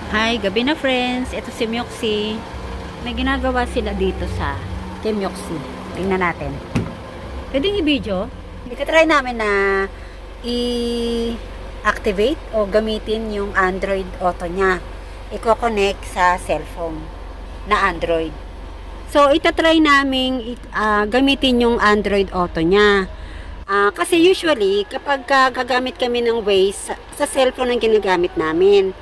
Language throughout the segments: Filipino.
Hi, gabi na friends. Ito si Myoxy. May ginagawa sila dito sa kay Myoxy. Tingnan natin. Pwedeng i-video. Ika-try namin na i-activate o gamitin yung Android Auto niya. Iko-connect sa cellphone na Android. So, itatry namin gamitin yung Android Auto niya. Kasi usually, kapag gagamit kami ng Waze, sa cellphone ang ginagamit namin.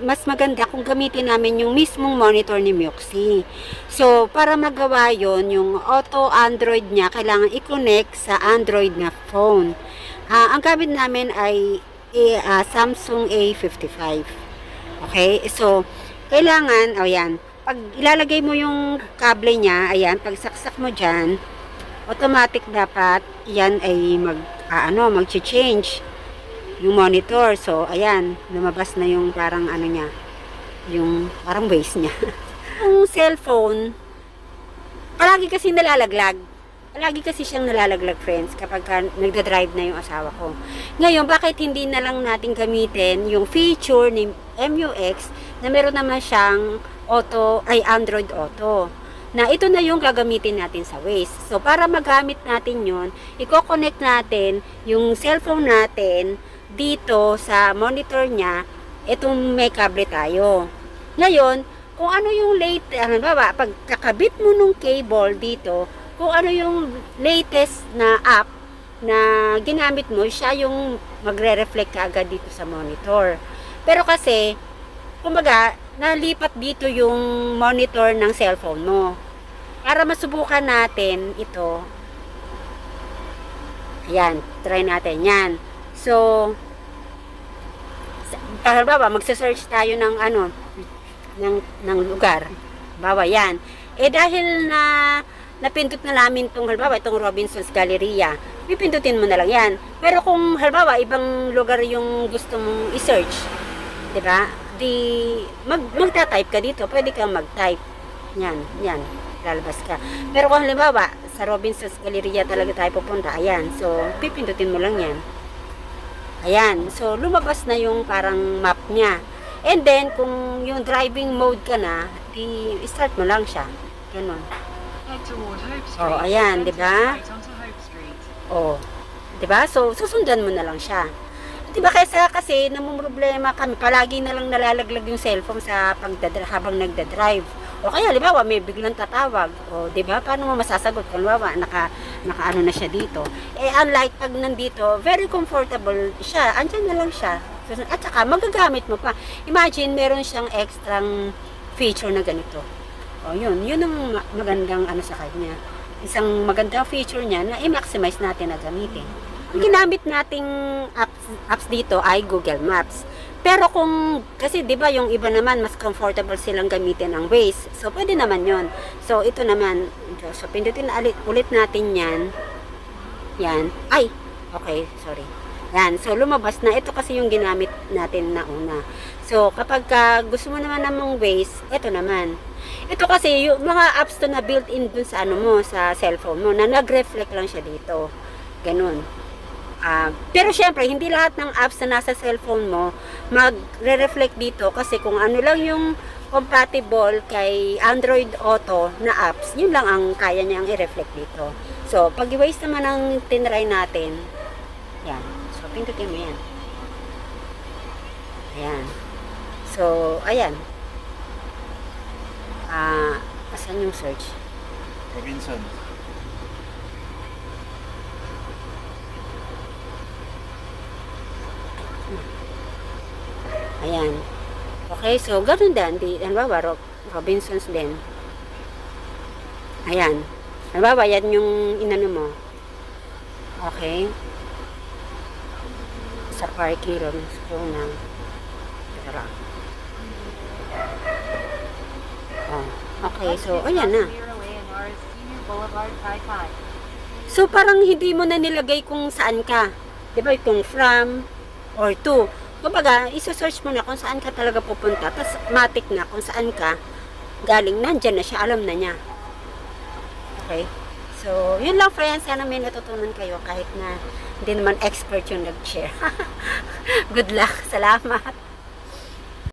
Mas maganda kung gamitin namin yung mismong monitor ni Myoxy. So, para magawa yon yung auto Android niya, kailangan i-connect sa Android na phone. Ang gamit namin ay Samsung A55. Okay? So, kailangan, yan, pag ilalagay mo yung kable niya, ayan, pag saksak mo dyan, automatic dapat yan ay mag-change yung monitor. So, ayan, lumabas na yung parang niya, yung parang base niya. Yung cellphone, palagi kasi nalalaglag. Palagi kasi siyang nalalaglag, friends, kapag nagda-drive na yung asawa ko. Ngayon, bakit hindi na lang natin gamitin yung feature ni MUX na meron naman siyang Android Auto, na ito na yung gagamitin natin sa Waze. So, para magamit natin yun, i-connect natin yung cellphone natin dito sa monitor niya. Itong may kable tayo. Ngayon, kung ano yung pag kakabit mo nung cable dito, kung ano yung latest na app na ginamit mo, siya yung magre-reflect agad dito sa monitor. Pero kasi, kumbaga, nalipat dito yung monitor ng cellphone mo. Para masubukan natin ito, ayan, try natin yan. So, halimbawa, magse-search tayo ng ng lugar. Bawa yan. Dahil na napindot na namin halimbawa, itong Robinson's Galleria, pipindutin mo na lang yan. Pero kung halimbawa, ibang lugar yung gusto mong i-search, di ba? Magta-type ka dito. Pwede kang mag-type. Yan, lalabas ka. Pero kung halimbawa, sa Robinson's Galleria talaga tayo pupunta, ayan. So, pipindutin mo lang yan. Ayan. So, lumabas na yung parang map niya. And then, kung yung driving mode ka na, start mo lang siya. Ganun. Oh, ayan, di ba? Oh, di ba? So, susundan mo na lang siya. Di ba kasi namumroblema kami, palagi na lang nalalaglag yung cellphone sa habang nagda-drive. O kaya, halimbawa, may biglang tatawag. O, di ba? Paano mo masasagot? Kung halimbawa, naka na siya dito. Unlike pag nandito, very comfortable siya. Andyan na lang siya. At saka, magagamit mo pa. Imagine, meron siyang extrang feature na ganito. O, yun ang magandang sa kanya. Isang magandang feature niya na i-maximize natin na gamitin. Ang ginamit nating apps dito ay Google Maps. Pero kasi di ba yung iba naman mas comfortable silang gamitin ang Waze. So, pwede naman yon. So, ito naman. So, pindutin na ulit natin yan. Yan. Ay! Okay, sorry. Yan. So, lumabas na. Ito kasi yung ginamit natin na una. So, kapag gusto mo naman namang Waze, ito naman. Ito kasi yung mga apps to na built-in dun sa sa cellphone mo, na nag-reflect lang siya dito. Ganun. Pero syempre, hindi lahat ng apps na nasa cellphone mo magre-reflect dito, kasi kung ano lang yung compatible kay Android Auto na apps, yun lang ang kaya niyang i-reflect dito. So, pag i-waste naman ang tinry natin, yan. So, pindutin mo yan. Ayan. So, ayan. Asan yung search? Robinson. Ayan. Okay, so ganun din. Halimbawa, Robinsons din. Ayan. Halimbawa, yan yung inano mo. Okay. Sa parking room. So, tara. Okay, so, ayan na. So, parang hindi mo na nilagay kung saan ka. Diba, kung from or to. Kumbaga, iso-search mo na kung saan ka talaga pupunta. Tapos, matik na kung saan ka galing. Nandyan na siya. Alam na niya. Okay? So, yun lang, friends. Sana may natutunan kayo kahit na hindi naman expert yung nag-share. Good luck. Salamat.